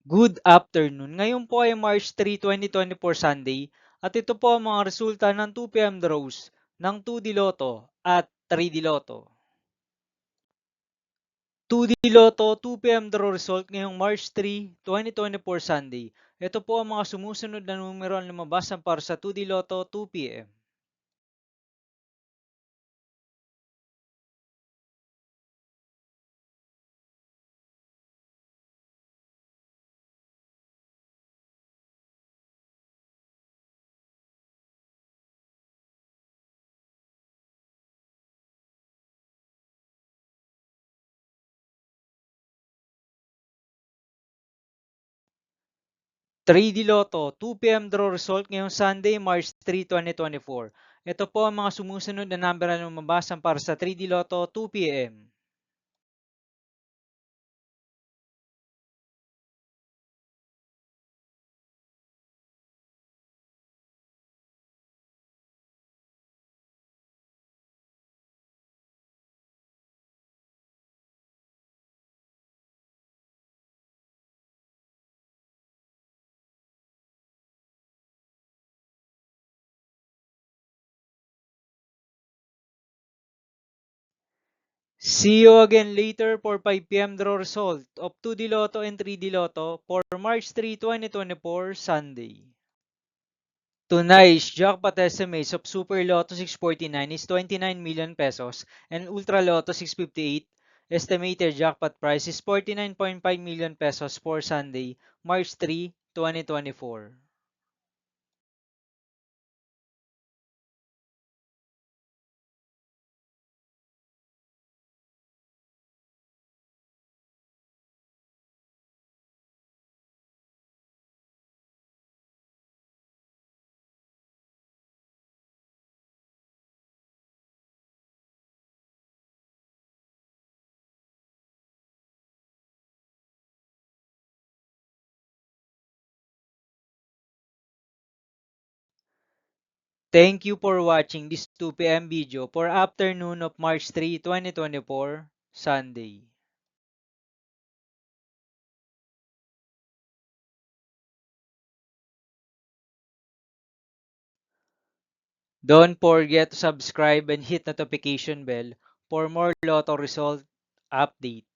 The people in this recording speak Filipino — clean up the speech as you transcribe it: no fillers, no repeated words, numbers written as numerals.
Good afternoon. Ngayon po ay March 3, 2024 Sunday at ito po ang mga resulta ng 2 PM draws ng 2D Lotto at 3D Lotto. 2D Lotto 2 PM draw result ngayong March 3, 2024 Sunday. Ito po ang mga sumusunod na numero ang lumabas para sa 2D Lotto 2 PM. 3D Lotto 2 PM draw result ngayong Sunday, March 3, 2024. Ito po ang mga sumusunod na number na lumabas para sa 3D Lotto 2 PM. See you again later for 5 PM draw result of 2D Lotto and 3D Lotto for March 3, 2024 Sunday. Tonight's jackpot estimates of Super Lotto 649 is 29 million pesos and Ultra Lotto 658 estimated jackpot price is 49.5 million pesos for Sunday, March 3, 2024. Thank you for watching this 2 PM video for afternoon of March 3, 2024 Sunday. Don't forget to subscribe and hit notification bell for more Lotto result update.